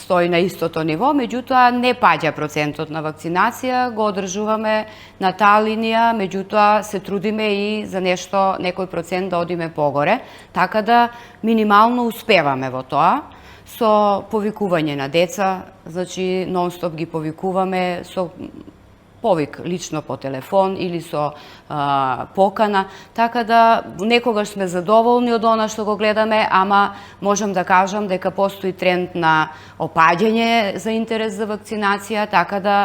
стои на истото ниво, меѓутоа не паѓа процентот на вакцинација, го одржуваме на таа линија, меѓутоа се трудиме и за нешто, некој процент да одиме погоре, така да минимално успеваме во тоа. Со повикување на деца, значи нон-стоп ги повикуваме со повик лично по телефон или со покана, така да некогаш сме задоволни од она што го гледаме, ама можам да кажам дека постои тренд на опаѓање за интерес за вакцинација, така да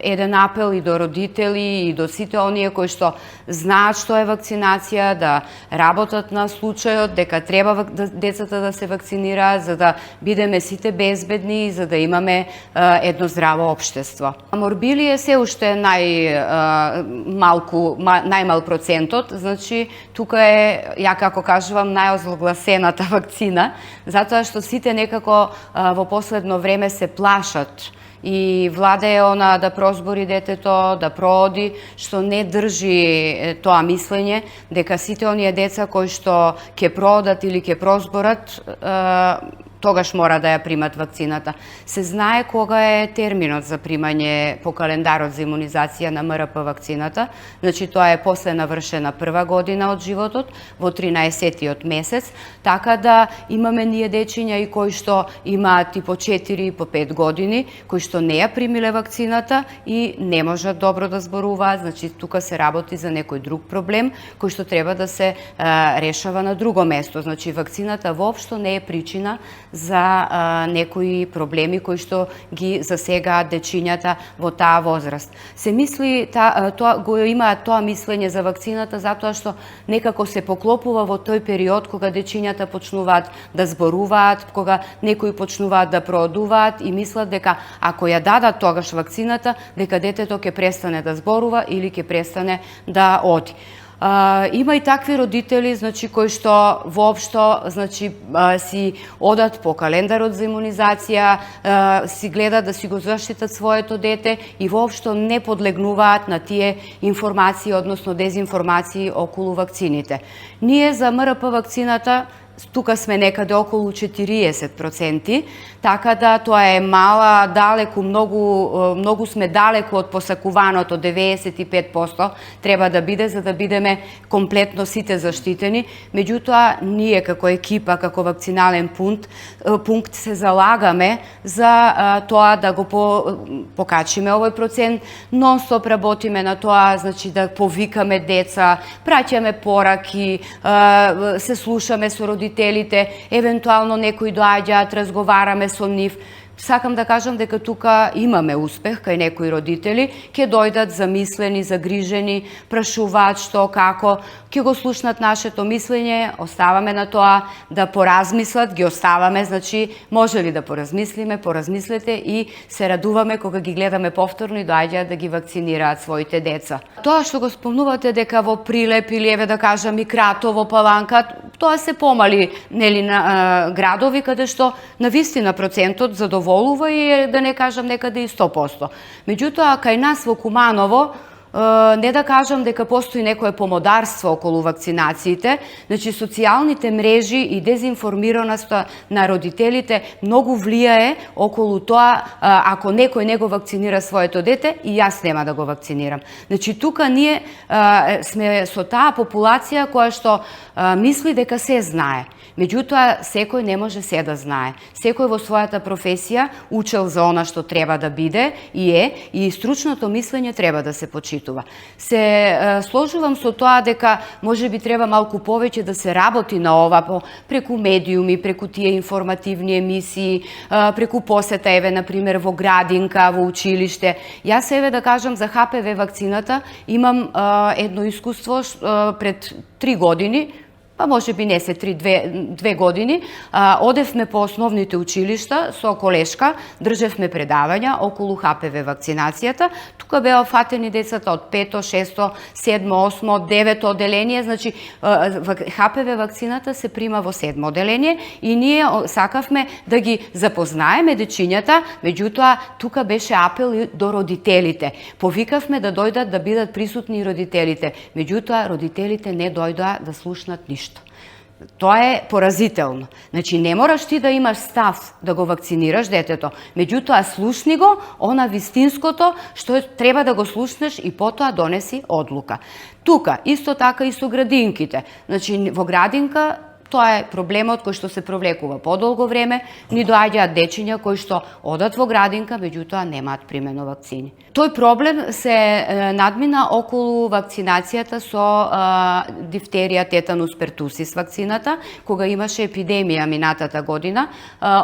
еден апел и до родители и до сите оние кои што знаат што е вакцинација, да работат на случајот дека треба децата да се вакцинираат за да бидеме сите безбедни и за да имаме едно здраво општество. Морбилие се уште најмал процентот, значи тука е, ја како кажувам, најозгласената вакцина, затоа што сите некако во последно време се плашат и владее она да прозбори детето, да прооди, што не држи тоа мислење дека сите оние деца кои што ќе проодат или ќе прозборат, тогаш мора да ја примат вакцината. Се знае кога е терминот за примање по календарот за имунизација на МРП вакцината, значи тоа е после навршена прва година од животот, во 13-тиот месец, така да имаме ние дечиња и кои што имаат и по 4 и по 5 години, кои што не ја примиле вакцината и не можат добро да зборуваат, значи тука се работи за некој друг проблем, кој што треба да се решава на друго место. Значи вакцината воопшто не е причина за некои проблеми кои што ги засегаат дечињата во таа возраст. Се мисли, тоа го имаат тоа мислење за вакцината затоа што некако се поклопува во тој период кога дечињата почнуваат да зборуваат, кога некои почнуваат да проодуваат и мислат дека ако ја дадат тогаш вакцината, дека детето ќе престане да зборува или ќе престане да оди. Има и такви родители, значи кои што воопшто, значи си одат по календарот за имунизација, си гледат да си го заштитат своето дете и воопшто не подлегнуваат на тие информации, односно дезинформации околу вакцините. Ние за МРП вакцината тука сме некаде околу 40%, така да тоа е мала, далеку, многу сме далеку од посакуваното 95% треба да биде за да бидеме комплетно сите заштитени. Меѓутоа, ние како екипа, како вакцинален пункт се залагаме за тоа да го покачиме овој процент. Нон-стоп работиме на тоа, значи да повикаме деца, праќаме пораки, се слушаме со родителите, евентуално некои доаѓаат, разговараме со нив. Сакам да кажам дека тука имаме успех кај некои родители, ќе дојдат замислени, загрижени, прашуваат што, како, ќе го слушнат нашето мислење, оставаме на тоа да поразмислат, ги оставаме, значи може ли да поразмислиме, поразмислете и се радуваме кога ги гледаме повторно и доаѓаат да ги вакцинираат своите деца. Тоа што го спомнувате дека во Прилеп или еве да кажам и Кратово, Паланка, тоа се помали нели градови каде што навистина процентот задоволува и да не кажам некаде и 100%. Меѓутоа кај нас во Куманово не да кажам дека постои некое помодарство околу вакцинациите, значи социјалните мрежи и дезинформираноста на родителите многу влијае околу тоа ако некој не го вакцинира своето дете и јас нема да го вакцинирам. Значи тука ние сме со таа популација која што мисли дека се знае. Меѓутоа, секој не може се да знае. Секој во својата професија учел за она што треба да биде и стручното мислење треба да се почитува. Се сложувам со тоа дека можеби треба малку повеќе да се работи на ова преку медиуми, преку тие информативни емисии, преку посета еве на пример во градинка, во училиште. Јас еве да кажам за ХПВ вакцината имам едно искуство пред 3 години, па може би не се 2 години, одевме по основните училишта со колешка, држевме предавања околу ХПВ вакцинацијата. Тука беа фатени децата од 5, 6, 7, 8, 9 оделение, значи ХПВ вакцината се прима во 7 оделение и ние сакавме да ги запознаеме дечињата, меѓутоа тука беше апел до родителите. Повикавме да дојдат да бидат присутни родителите, меѓутоа родителите не дојдоа да слушнат ништо. Тоа е поразително. Значи, не мораш ти да имаш став да го вакцинираш детето, меѓутоа слушни го, она вистинското што треба да го слушнеш и потоа донеси одлука. Тука, исто така и со градинките. Значи, во градинка тоа е проблемот кој што се провлекува подолго време, ни доаѓаат дечиња кои што одат во градинка, меѓутоа немаат примено вакцини. Тој проблем се надмина околу вакцинацијата со дифтерија, тетанус, пертусис вакцината, кога имаше епидемија минатата година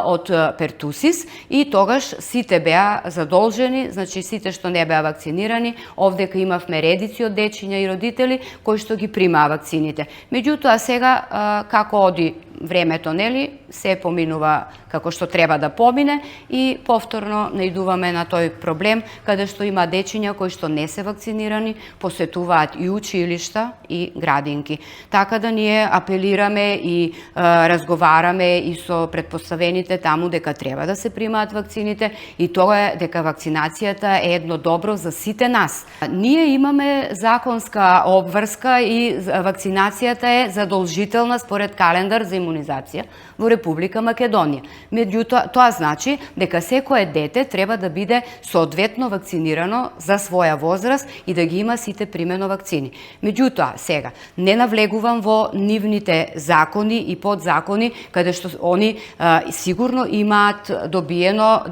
од пертусис и тогаш сите беа задолжени, значи сите што не беа вакцинирани, овдека имавме редици од дечиња и родители кои што ги примаа вакцините. Меѓутоа сега како оди времето, нели, се поминува како што треба да помине и повторно наидуваме на тој проблем каде што има дечиња кои што не се вакцинирани, посетуваат и училишта и градинки. Така да ние апелираме и разговараме и со претпоставените таму дека треба да се примаат вакцините и тоа е дека вакцинацијата е едно добро за сите нас. Ние имаме законска обврска и вакцинацијата е задолжителна според календар за имунизација во Република Македонија. Меѓутоа, тоа значи дека секое дете треба да биде соодветно вакцинирано за своја возраст и да ги има сите примено вакцини. Меѓутоа, сега, не навлегувам во нивните закони и подзакони, каде што они сигурно имаат добиено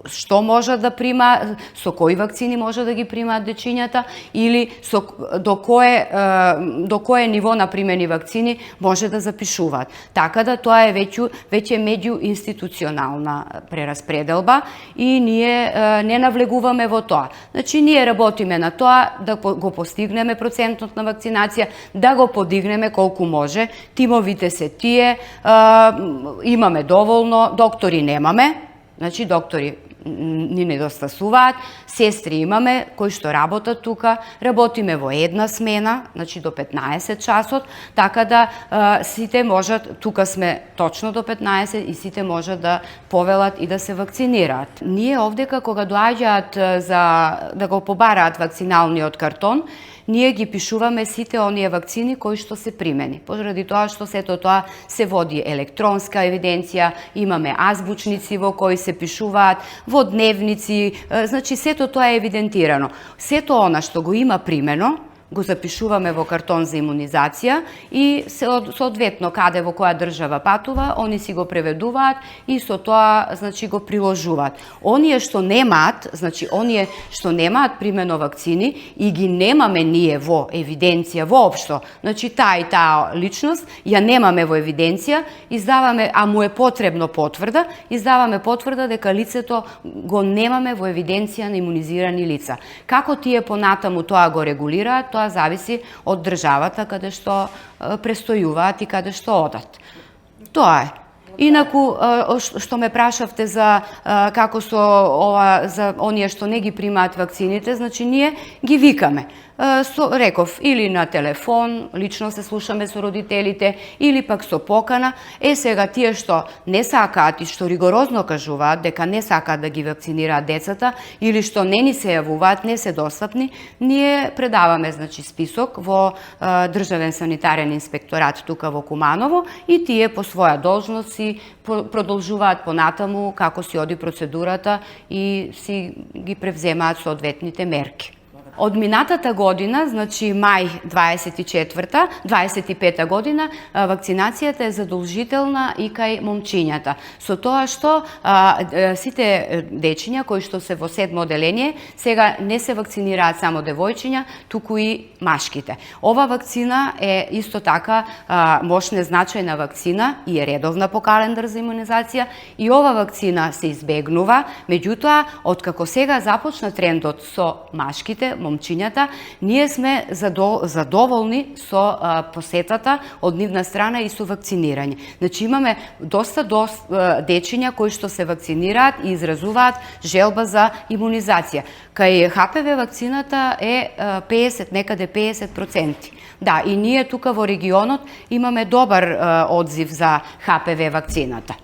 што може да прима, со кои вакцини може да ги примаат дечињата или до кое ниво на примени вакцини може да запишуваат. Така да тоа е веќе меѓуинституционална прераспределба и ние не навлегуваме во тоа. Значи, ние работиме на тоа да го постигнеме процентот на вакцинација, да го подигнеме колку може. Тимовите се тие, имаме доволно, доктори немаме, значи доктори ни недостасуваат, сестри имаме кои што работат тука, работиме во една смена, значи до 15 часот, така да сите можат, тука сме точно до 15 и сите можат да повелат и да се вакцинираат. Ние овдека кога доаѓаат за да го побараат вакциналниот картон, ние ги пишуваме сите оние вакцини кои што се примени. Поради тоа што сето тоа се води електронска евиденција, имаме азбучници во кои се пишуваат, во дневници, значи сето тоа е евидентирано. Сето она што го има примено, го запишуваме во картон за имунизација и соодветно каде во која држава патува, они си го преведуваат и со тоа значи го приложуваат. Оние што немаат, значи оние што немаат примено вакцини и ги немаме ние во евиденција воопшто, значи таа и таа личност ја немаме во евиденција, издаваме, а му е потребно потврда, издаваме потврда дека лицето го немаме во евиденција на имунизирани лица. Како тие понатаму тоа го регулираат, тоа зависи од државата каде што престојуваат и каде што одат. Тоа е. Инаку, што ме прашавте за како со ова, за оние што не ги примаат вакцините, значи ние ги викаме. Реков, или на телефон, лично се слушаме со родителите, или пак со покана. Сега тие што не сакаат и што ригорозно кажуваат дека не сакаат да ги вакцинираат децата, или што не ни се јавуваат, не се достапни, ние предаваме значи список во Државен санитарен инспекторат тука во Куманово и тие по своја должност си продолжуваат понатаму како си оди процедурата и си ги превземаат соодветните мерки. Од минатата година, значи мај 25 година, вакцинацијата е задолжителна и кај момчињата. Со тоа што сите дечиња кои што се во 7 оделение, сега не се вакцинираат само девојчиња, туку и машките. Ова вакцина е исто така мощна значајна вакцина и е редовна по календар за имунизација и ова вакцина се избегнува, меѓутоа, откако сега започна трендот со машките, момчињата, ние сме задоволни со посетата од нивна страна и со вакцинирање. Значи имаме доста дечиња кои што се вакцинираат и изразуваат желба за имунизација. Кај ХПВ вакцината е 50, некаде 50%. Да, и ние тука во регионот имаме добар одзив за ХПВ вакцината.